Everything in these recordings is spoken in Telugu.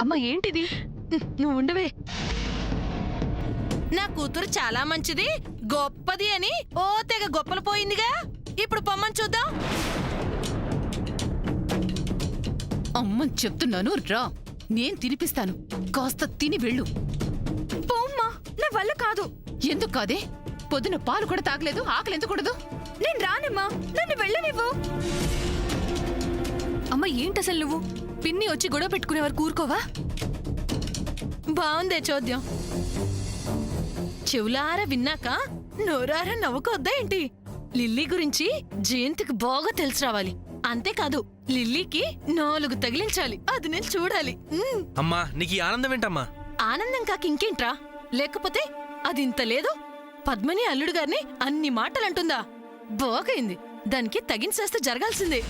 అమ్మ ఏంటిది? నువ్వు ఉండవే. నా కూతురు చాలా మంచిది, గొప్పది అని ఓ తెగ గొప్పలు పోయిందిగా. ఇప్పుడు పొమ్మని చూద్దాం. అమ్మని చెప్తున్నాను రా, నేను తినిపిస్తాను. కాస్త తిని వెళ్ళు. పోమ్మా, నా వల్ల కాదు. ఎందుకు కాదే? పొద్దున పాలు కూడా తాగలేదు, ఆకలి ఎందుకూడదు? నేను రానమ్మా, నన్ను వెళ్ళనివ్వు. అమ్మ ఏంటసలు నువ్వు? పిన్ని వచ్చి గొడవ పెట్టుకునేవారు కూరుకోవా? బాగుందే చోద్యం. చెవులారా విన్నాక నోరారా నవ్వుకోద్దా ఏంటి? లిల్లీ గురించి జయంతికి బాగా తెలిసి రావాలి. అంతేకాదు, లిల్లీకి 4 తగిలించాలి. అది నేను చూడాలి. అమ్మా, నీకు ఈ ఆనందం ఏంటమ్మా? ఆనందం కాక ఇంకేంట్రా? లేకపోతే అది ఇంత లేదు. పద్మని అల్లుడు గారిని అన్ని మాటలంటుందా? బాగైంది. దానికి తగిన శాస్త్ర జరగాల్సిందే.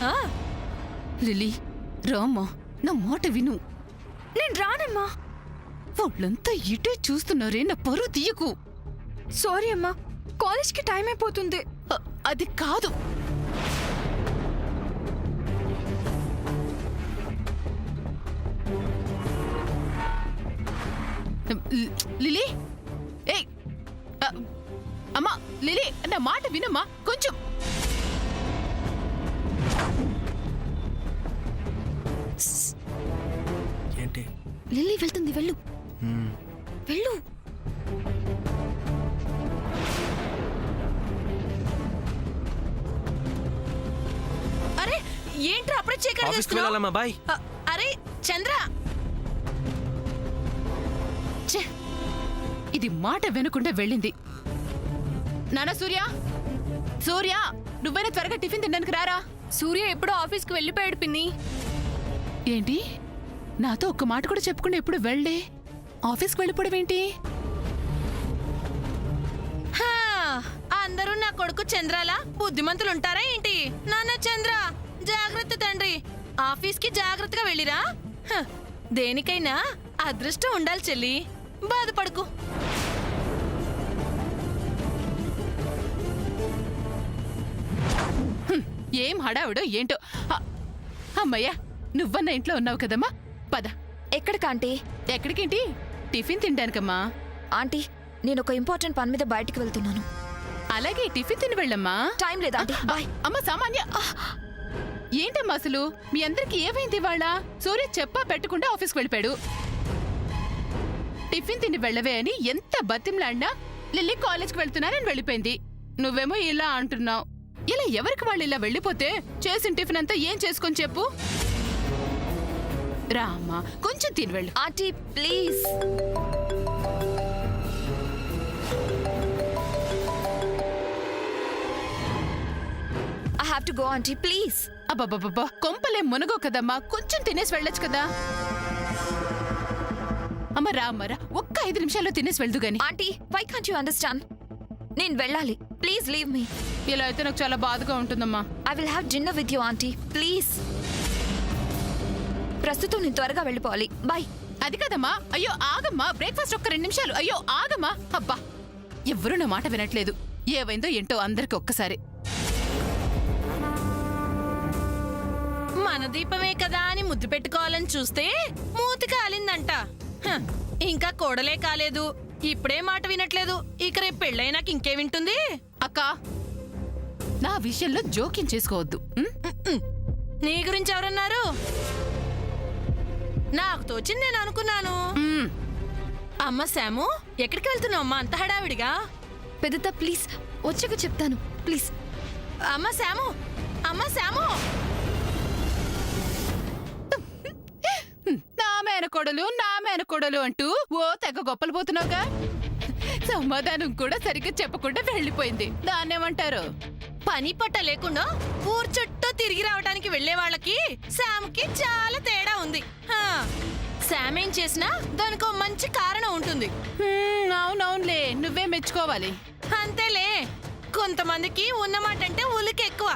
లిల్లీ రామ్మా, నా మాట విను. నేను రానమ్మా. వాళ్ళంతా ఇటే చూస్తున్నారే, నా పరువు తీయకు. సారీ అమ్మా, కాలేజ్కి టైం అయిపోతుంది. అది కాదు. లిలీ, ఏయ్ అమ్మా, లిలీ నా మాట వినమ్మా కొంచెం. ఏంటి? లిల్లీ వెళ్తుంది, వెళ్ళు వెళ్ళు. అరే ఏంట్రా అప్పుడే చీకటి ఆఫీస్కి చేస్తున్నావ్? వెళ్ళాలమ్మా, బాయ్. అరే చంద్ర, ఛే, ఇది మాట వినకుండా వెళ్ళింది. నానా సూర్య, సూర్య నువ్వైనా త్వరగా టిఫిన్ తినడానికి రారా. సూర్య ఎప్పుడో ఆఫీస్కి వెళ్ళిపోయాడు పిన్ని. ఏంటి, నాతో ఒక్క మాట కూడా చెప్పకుండా ఎప్పుడు వెళ్ళే ఆఫీస్కి వెళ్ళిపోవడం ఏంటి? అందరూ నా కొడుకు చంద్రలా బుద్ధిమంతులుంటారా ఏంటి? నాన్న చంద్ర, జాగ్రత్త తండ్రి. ఆఫీస్కి జాగ్రత్తగా వెళ్ళిరా. దేనికైనా అదృష్టం ఉండాలి చెల్లి, బాధపడుకు. ఏం హడావుడో ఏంటో. అమ్మయ్యా, నువ్వన్న ఇంట్లో ఉన్నావు కదమ్మా, పద. ఎక్కడికాంటీ? ఎక్కడికేంటి, టిఫిన్ తినడానికమ్మా. ఆంటీ, నేను ఒక ఇంపార్టెంట్ పని మీద బయటికి వెళ్తున్నాను. అలాగే టిఫిన్ తిని వెళ్ళమ్మా. టైం లేదా ఆంటీ? బాయ్. అమ్మ సామాన్య, ఏంటమ్మా అసలు మీ అందరికి ఏమైంది ఇవాళ? సూర్య చెప్పా పెట్టకుండా ఆఫీస్కి వెళ్ళిపోయాడు. టిఫిన్ తిని వెళ్ళవే అని ఎంత బతిమలాడినా లిల్లీ కాలేజ్కి వెళ్తున్నానని వెళ్ళిపోయింది. నువ్వేమో ఇలా అంటున్నావు. ఇలా ఎవరికి వాళ్ళు ఇలా వెళ్ళిపోతే చేసిన టిఫిన్ అంతా ఏం చేసుకొని చెప్పు. రా అమ్మా, కొంచెం తిని వెళ్ళు. Aunty please. I have to go aunty please. అబ్బబ్బబ్బా, కొంపలే మునగో కదమ్మా, కొంచెం తినేసి వెళ్ళొచ్చు కదా. అమ్మ రా అమ్మరా, ఒక్క 5 నిమిషాల్లో తినేసి వెళ్దు గాని. Aunty why can't you understand? నేను వెళ్ళాలి, ప్లీజ్ లీవ్ మీ. ఇలా అయితే నాకు చాలా బాధగా ఉంటుందమ్మా. I will have dinner with you aunty please. ప్రస్తుతం నేను త్వరగా వెళ్ళిపోవాలి. బాయ్. అది కదమ్మా, అయ్యో ఆగమ్మా, బ్రేక్ఫాస్ట్ ఒక్క 2 నిమిషాలు. అయ్యో ఆగమ్మా. అబ్బా, ఎవ్వరూ నా మాట వినట్లేదు. ఏవైందో ఏంటో అందరికి ఒక్కసారి. మన దీపమే కదా అని ముద్దు పెట్టుకోవాలని చూస్తే మూతి కాలిందంట. ఇంకా కోడలే కాలేదు, ఇప్పుడే మాట వినట్లేదు. ఇక రేపు పెళ్ళైనాక ఇంకే వింటుంది? అక్క, నా విషయంలో జోక్యం చేసుకోవద్దు. నీ గురించి ఎవరన్నారు? నాకు తోచింది నేను అనుకున్నాను. అమ్మ శాము, ఎక్కడికి వెళ్తున్నావు అమ్మా అంత హడావిడిగా? పెద్దత ప్లీజ్, వచ్చాక చెప్తాను ప్లీజ్. అమ్మ శాము, అమ్మ శాము. నా మేనకోడలు అంటూ ఓ తెగ గొప్పలు పోతున్నావుగా. సమాధానం కూడా సరిగ్గా చెప్పకుండా వెళ్ళిపోయింది. దాన్నేమంటారు? పని పట్ట లేకుండా ఊరు చుట్టూ తిరిగి రావడానికి వెళ్లే వాళ్ళకి శామ్కి చాలా తేడా ఉంది. శామ్ ఏం చేసినా దానికో మంచి కారణం ఉంటుంది. అవునవునులే, నువ్వే మెచ్చుకోవాలి. అంతేలే, కొంతమందికి ఉన్నమాట అంటే ఉలికి ఎక్కువ.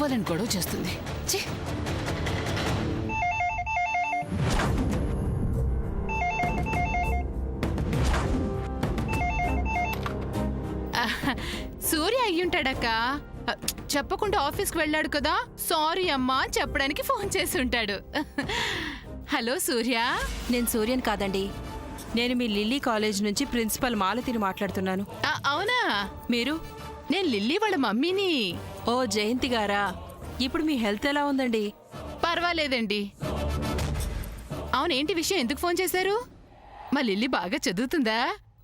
కావాలని గొడవ చేస్తుంది. సూర్య అయ్యుంటాడక్క. చెప్పకుండా ఆఫీస్కి వెళ్ళాడు కదా, సారీ అమ్మా అని చెప్పడానికి ఫోన్ చేసి ఉంటాడు. హలో సూర్య. నేను సూర్యన్ కాదండి. నేను మీ లిల్లీ కాలేజ్ నుంచి ప్రిన్సిపల్ మాలతిని మాట్లాడుతున్నాను. అవునా? మీరు? నేను లిల్లీ వాళ్ళ మమ్మీని. ఓ జయంతి గారా. ఇప్పుడు మీ హెల్త్ ఎలా ఉందండి? పర్వాలేదండి. అవునేంటి విషయం, ఎందుకు ఫోన్ చేశారు? మా లిల్లీ బాగా చదువుతుందా?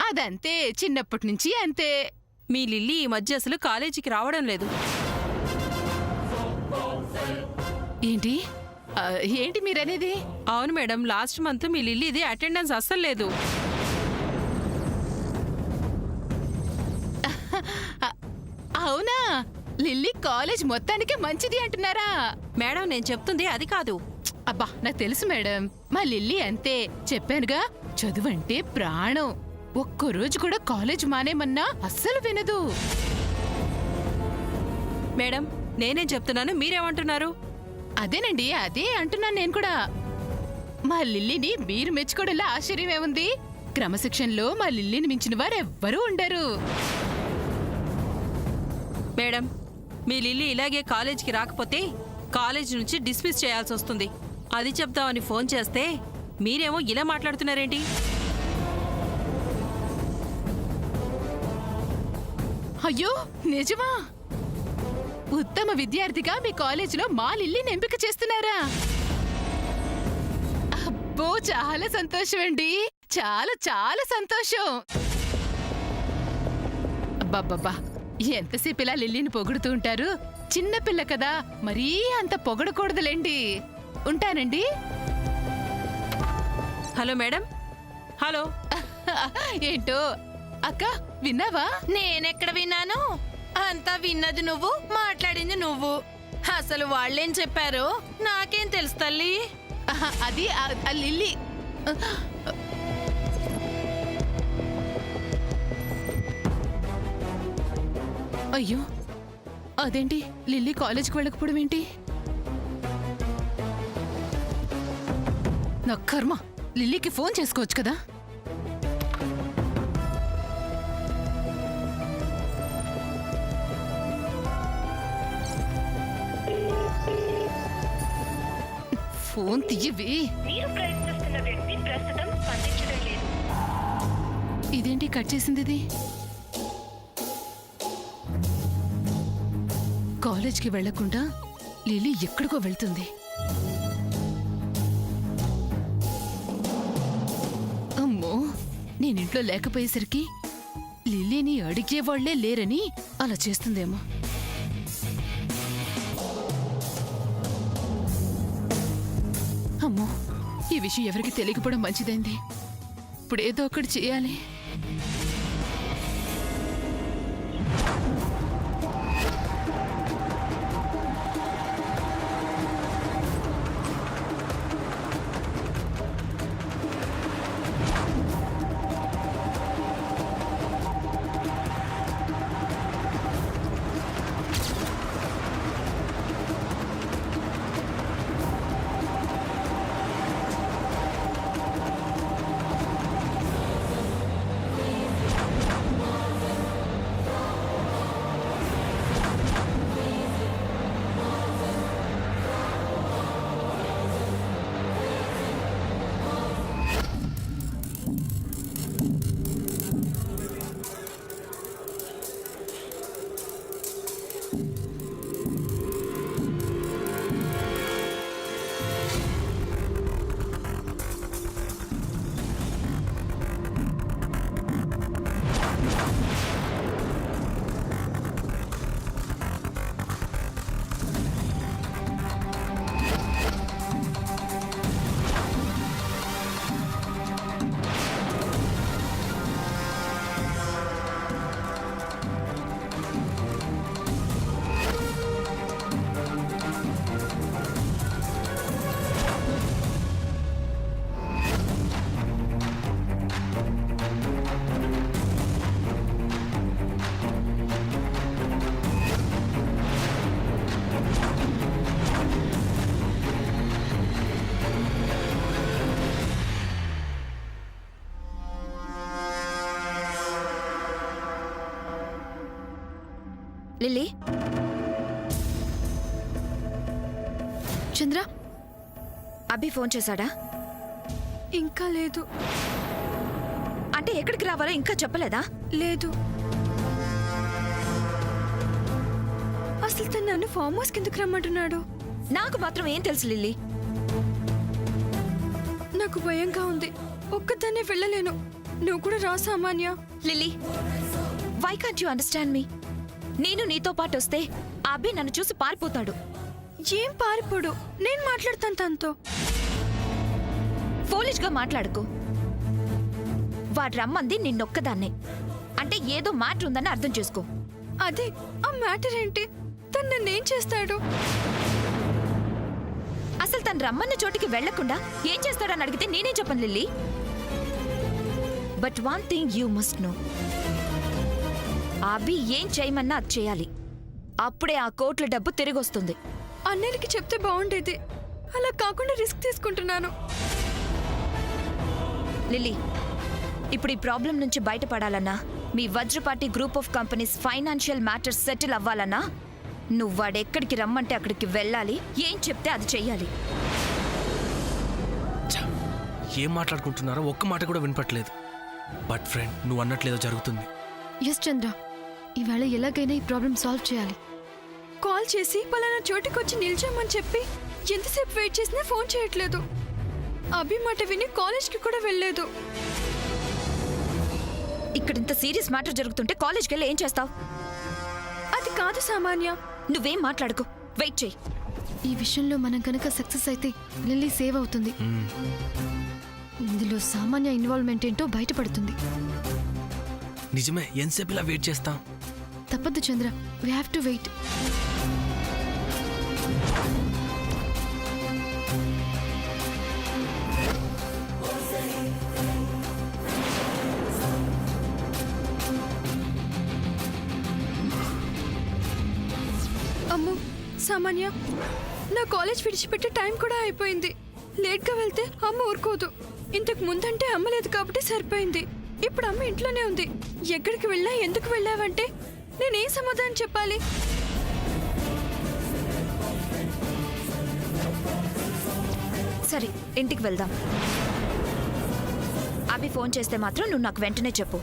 అదంతే, చిన్నప్పటి నుంచి అంతే. మీ లిల్లీ ఈ మధ్య అసలు కాలేజీకి రావడం లేదు. ఏంటి ఏంటి మీరనేది? అవును మేడం, లాస్ట్ మంత్ మీ లిల్లీది అటెండెన్స్ అస్సలు లేదు. అవునా? లిల్లీ కాలేజ్ మొత్తానికి మంచిది అంటున్నారా? మేడం నేను చెప్తుంది అది కాదు. అబ్బా నాకు తెలుసు మేడం, మా లిల్లీ అంతే. చెప్పానుగా, చదువంటే ప్రాణం. ఒక్కరోజు కూడా కాలేజ్ మానేమన్నా అస్సలు వినదు. మేడం నేనేం చెప్తున్నాను, మీరేమంటున్నారు? అదేనండి, అదే అంటున్నాను నేను కూడా. మా లిల్లీని మీరు మెచ్చుకోవడంలో ఆశ్చర్యమేముంది? క్రమశిక్షణలో మా లిల్లీని మించిన వారెవ్వరూ ఉండరు. మేడం మీ లిల్లీ ఇలాగే కాలేజీకి రాకపోతే కాలేజ్ నుంచి డిస్మిస్ చేయాల్సి వస్తుంది. అది చెప్తామని ఫోన్ చేస్తే మీరేమో ఇలా మాట్లాడుతున్నారేంటి? అయ్యో నిజమా? ఉత్తమ విద్యార్థిగా మీ కాలేజీలో మా లిల్లీని ఎంపిక చేస్తున్నారా? అబ్బో చాలా సంతోషం అండి, చాలా చాలా సంతోషం. అబ్బబ్బబ్బా, ఎంతసేపు ఇలా లిల్లీని పొగుడుతూ ఉంటారు? చిన్నపిల్ల కదా, మరీ అంత పొగడకూడదులేండి. ఉంటానండి. Hello madam. హలో. ఏంటో అక్క, విన్నావా? నేనెక్కడ విన్నాను? అంతా విన్నది నువ్వు, మాట్లాడింది నువ్వు. అసలు వాళ్ళేం చెప్పారో నాకేం తెలుసు తల్లి. అది ఆ లిల్లీ. అయ్యో అదేంటి, లిల్లీ కాలేజ్కి వెళ్ళకపోవడం ఏంటి? నా కర్మ, లిల్లీకి ఫోన్ చేసుకోవచ్చు కదా. ఫోన్ తీయవి. ఇదేంటి కట్ చేసింది? ఇది కాలేజ్కి వెళ్లకుండా లిల్లీ ఎక్కడికో వెళ్తుంది. అమ్మో, నేనింట్లో లేకపోయేసరికి లిల్లీని అడిగేవాళ్లే లేరని అలా చేస్తుందేమో. అమ్మో, ఈ విషయం ఎవరికి తెలియకపోవడం మంచిదైంది. ఇప్పుడు ఏదో ఒకటి చేయాలి. లిల్లీ చంద్ర అభి ఫోన్ చేశాడా? ఇంకా లేదు. అంటే ఎక్కడికి రావాలో ఇంకా చెప్పలేదా? లేదు. అసలు తను నన్ను ఫామ్ హౌస్ కిందకు రమ్మంటున్నాడు. నాకు మాత్రం ఏం తెలుసు లిల్లీ. నాకు భయంగా ఉంది. ఒక్కదాన్నే వెళ్ళలేను. నువ్వు కూడా రా సామాన్య. Lily, why can't you understand me? నేను నీతో పాటు వస్తే అభి నన్ను చూసి పారిపోతాడు. ఏం పారిపోడు, నేను మాట్లాడతాను తనతో. ఫోలిష్ గా మాట్లాడుకో. వాడు రమ్మంది నిన్నొక్కదాన్నే. అంటే ఏదో మ్యాటర్ ఉందని అర్థం చేసుకో. అదే ఆ మ్యాటర్ ఏంటి? తను నన్నేం చేస్తాడు? అసలు తను రమ్మన్న చోటికి వెళ్లకుండా ఏం చేస్తాడని అడిగితే నేనేం చెప్పను Lily. But one thing you must know, అభి ఏం చేయమన్నా అది చేయాలి. అప్పుడే ఆ కోట్ల డబ్బు తిరిగి వస్తుంది. అన్నయ్యకి చెప్తే బాగుండేది. అలా కాకుండా రిస్క్ తీసుకుంటున్నాను. లిల్లీ, ఇప్పుడు ఈ ప్రాబ్లం నుంచి బయటపడాలన్నా, మీ Vajrapati group of companies financial matters settle అవ్వాలన్నా, నువ్వు వాడెక్కడికి రమ్మంటే అక్కడికి వెళ్ళాలి. ఏం చెప్తే అది చెయ్యాలి. ఏం మాట్లాడుకుంటున్నారో ఒక్క మాట కూడా వినపట్లేదు. బట్ ఫ్రెండ్, నువ్వు అన్నట్లేదో జరుగుతుంది. ఎస్ చంద్ర, ఈవేళ ఎలాగైనా ఈ ప్రాబ్లం సాల్వ్ చేయాలి. కాల్ చేసి పలానా చోటుకి వచ్చి నిల్చోమని చెప్పి ఎంతసేపు వెయిట్ చేసినా ఫోన్ చేయట్లేదు. అభి మాట విని కాలేజ్కి కూడా వెళ్ళలేదు. ఇక్కడ ఇంత సీరియస్ మ్యాటర్ జరుగుతుంటే కాలేజ్కి వెళ్ళి ఏం చేస్తావు? అది కాదు సామాన్య. నువ్వేం మాట్లాడుకో, వెయిట్ చెయ్యి. ఈ విషయంలో మనం కనుక సక్సెస్ అయితే లిల్లీ సేవ్ అవుతుంది. ఇందులో సామాన్య ఇన్వాల్వ్మెంట్ ఏంటో బయటపడుతుంది. నిజమే, ఎంతసేపు ఇలా వెయిట్ చేస్తాం? తప్పదు చంద్ర, వీ హ్యావ్ టు వెయిట్. అమ్మో సామాన్య, నా కాలేజ్ విడిచిపెట్టే టైం కూడా అయిపోయింది. లేట్గా వెళ్తే అమ్మ ఊరుకోదు. ఇంతకు ముందంటే అమ్మ లేదు కాబట్టి సరిపోయింది. ఇప్పుడు అమ్మ ఇంట్లోనే ఉంది. ఎక్కడికి వెళ్ళా, ఎందుకు వెళ్ళావంటే నేనేం సమాధానం చెప్పాలి? సరే, ఇంటికి వెళ్దాం. అభి ఫోన్ చేస్తే మాత్రం నువ్వు నాకు వెంటనే చెప్పు.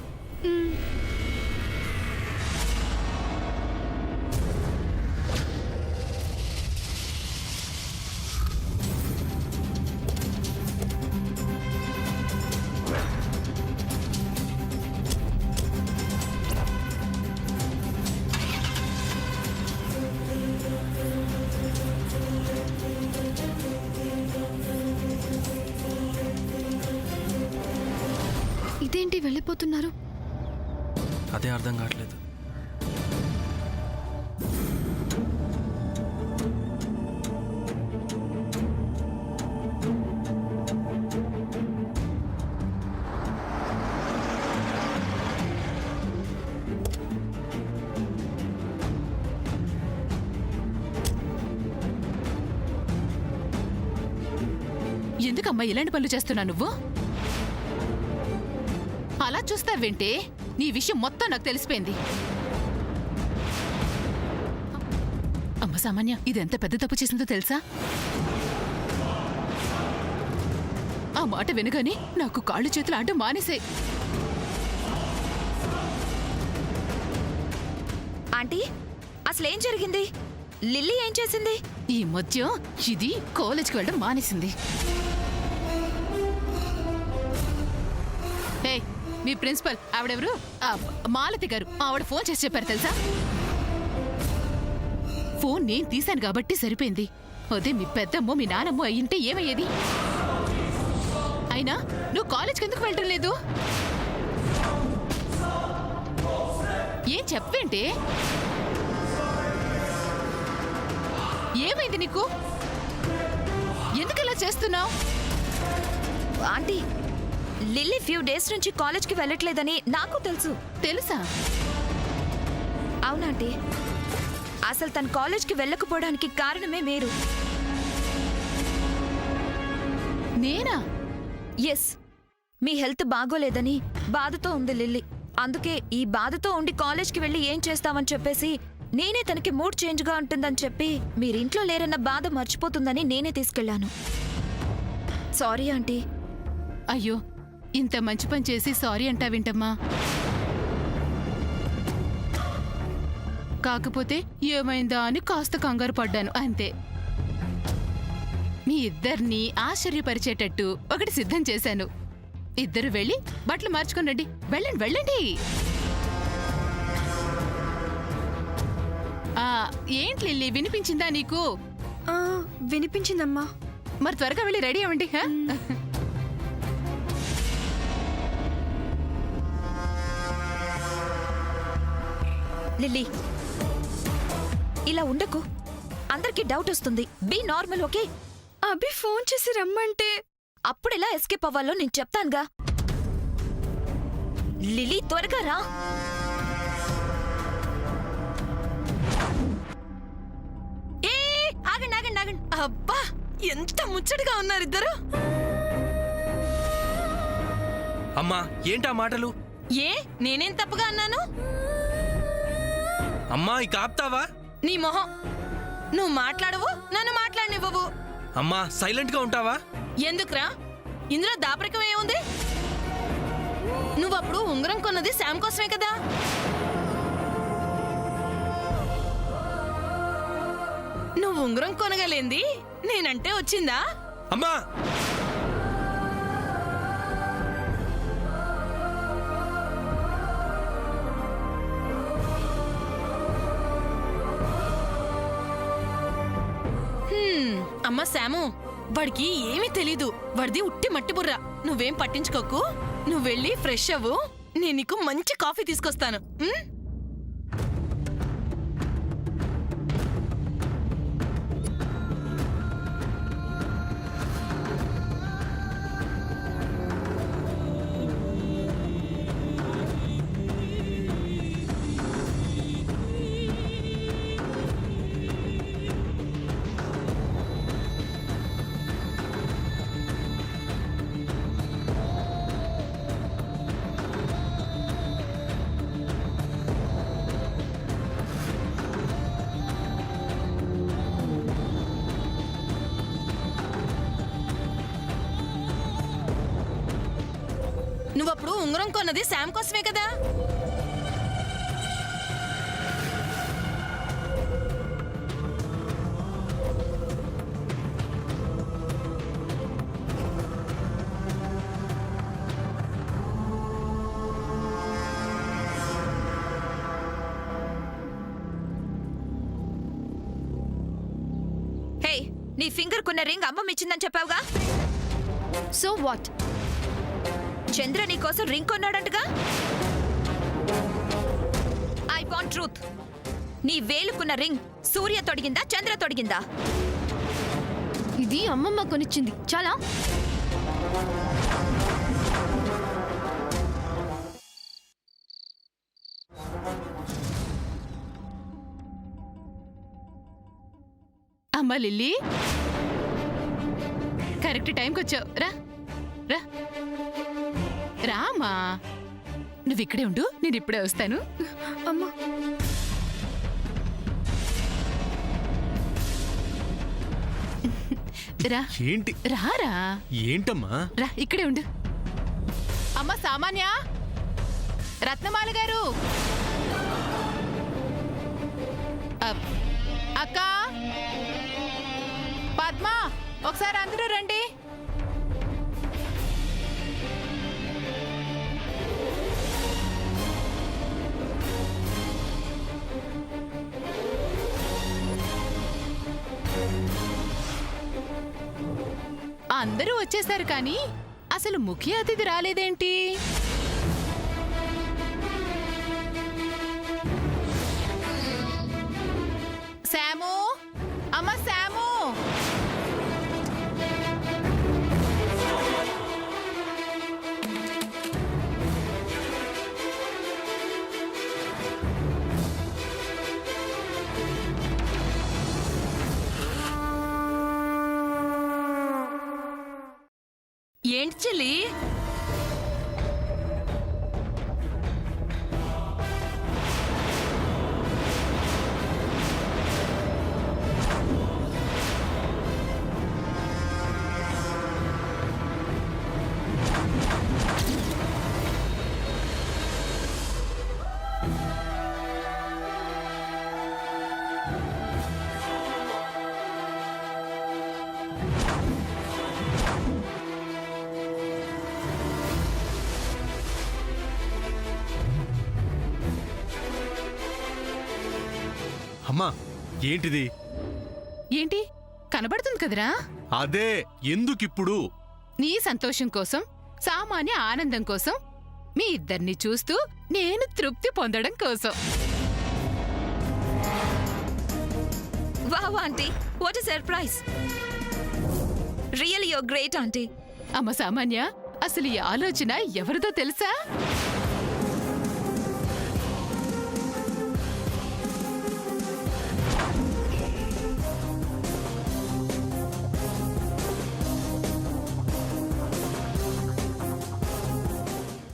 ఇదేంటి వెళ్ళిపోతున్నారు? అదే అర్థం కావట్లేదు. ఎందుకమ్మా ఇలాంటి పనులు చేస్తున్నా నువ్వు? అలా చూస్తావేంటే? నీ విషయం మొత్తం నాకు తెలిసిపోయింది. అమ్మ సామాన్య, ఇది ఎంత పెద్ద తప్పు చేసిందో తెలుసా? ఆ మాట వినగానే నాకు కాళ్ళు చేతులు ఆడడం మానేసాయి. ఆంటీ, అసలేం జరిగింది? లిల్లీ ఏం చేసింది? ఈ మధ్య ఇది కాలేజ్కి వెళ్ళడం మానేసింది. హే, మీ ప్రిన్సిపల్ ఆవిడెవరు? మాలతి గారు. ఆవిడ ఫోన్ చేసి చెప్పారు తెలుసా? ఫోన్ నేను తీశాను కాబట్టి సరిపోయింది. అదే మీ పెద్దమ్మో మీ నానమ్మో అయ్యింటే ఏమయ్యేది? అయినా నువ్వు కాలేజ్కి ఎందుకు వెళ్ళటం లేదు? ఏం చెప్పేంటే? ఏమైంది నీకు? ఎందుకు ఇలా చేస్తున్నావు? ఆంటీ, లిల్లీ ఫ్యూ డేస్ నుంచి కాలేజ్కి వెళ్ళట్లేదని నాకు తెలుసు. తెలుసా? అవునాంటీ, అసలు తన కాలేజ్కి వెళ్ళకపోవడానికి కారణమే మీరు. నేనా? ఎస్, మీ హెల్త్ బాగోలేదని బాధతో ఉంది లిల్లీ. అందుకే ఈ బాధతో ఉండి కాలేజ్కి వెళ్ళి ఏం చేస్తామని చెప్పేసి నేనే తనకి మూడ్ చేంజ్గా ఉంటుందని చెప్పి మీరింట్లో లేరన్న బాధ మర్చిపోతుందని నేనే తీసుకెళ్లాను. Sorry aunty. అయ్యో, ఇంత మంచి పని చేసి సారీ అంటావింటమ్మా. కాకపోతే ఏమైందా అని కాస్త కంగారు పడ్డాను అంతే. మీ ఇద్దరిని ఆశ్చర్యపరిచేటట్టు ఒకటి సిద్ధం చేశాను. ఇద్దరు వెళ్ళి బట్టలు మార్చుకొని రండి. వెళ్ళండి వెళ్ళండి. ఏంటి లిల్లీ, వినిపించిందా నీకు? వినిపించిందమ్మా. మరి త్వరగా వెళ్ళి రెడీ అవ్వండి. లిల్లీ, ఇలా ఉండకు. అందరికీ డౌట్ వస్తుంది. Be normal, okay? Abhi phone చేసి రమ్మంటే అప్పుడెలా ఎస్కేప్ అవ్వాలో నేను చెప్తానుగా. లిల్లీ, త్వరగా రా. ఆగండి ఆగండి ఆగండి. అబ్బా, ఎంత ముచ్చటగా ఉన్నారు ఇద్దరు. అమ్మా ఏంటా మాటలు? ఏ, నేనేం తప్పుగా అన్నాను? అమ్మా ఇక ఆపుతావా? నీ మొహం. నువ్వు మాట్లాడవు, నన్ను మాట్లాడనివ్వవు. అమ్మా సైలెంట్ గా ఉంటావా? ఎందుకురా? ఇందులో దాపరికం ఏముంది? నువ్వప్పుడు ఉంగరం కొన్నది శామ్ కోసమే కదా. నువ్వు ఉంగరం కొనగలేంది నేనంటే వచ్చిందా? అమ్మా అమ్మ శాము, వాడికి ఏమీ తెలీదు. వాడిది ఉట్టి మట్టి బుర్ర. నువ్వేం పట్టించుకోకు. నువ్వు వెళ్ళి ఫ్రెష్ అవ్వు. నేను నీకు మంచి కాఫీ తీసుకొస్తాను. నువ్వప్పుడు ఉంగరం కొన్నది శామ్ కోసమే కదా. హే, నీ ఫింగర్ కున్న రింగ్ అమ్మమ్మిచ్చిందని చెప్పావుగా. So what? చంద్ర నీ కోసం రింగ్ కొన్నాడంటగా. I want truth. నీ వేలుకున్న రింగ్ సూర్య తొడిగిందా, చంద్ర తొడిగిందా? ఇది అమ్మమ్మ కొనిచ్చింది. చాలా. అమ్మా లిల్లీ, కరెక్ట్ టైంకి వచ్చావు. రా రా రామా, నువ్వు ఇక్కడే ఉండు, నేను ఇప్పుడే వస్తాను. అమ్మా, రా. ఏంటి? రారా. ఏంటమ్మా? రా, ఇక్కడే ఉండు. అమ్మ సామాన్య, రత్నమాల గారు, అక్క, పద్మ, ఒకసారి అందరూ రండి. అందరూ వచ్చేసారు కానీ అసలు ముఖ్య అతిథి రాలేదేంటి? శాము, అమ్మ శాము. ఏంటి చెల్లి? అమ్మా ఏంటిది? ఏంటి కనబడుతుంది కదరా? అదే ఎందుకిప్పుడు? నీ సంతోషం కోసం, సామాన్య ఆనందం కోసం, మీ ఇద్దరిని చూస్తూ నేను తృప్తి పొందడం కోసం. Wow aunty, what a surprise. Really your great aunty. అమ్మ సామాన్య, అసలు ఈ ఆలోచన ఎవరిదో తెలుసా?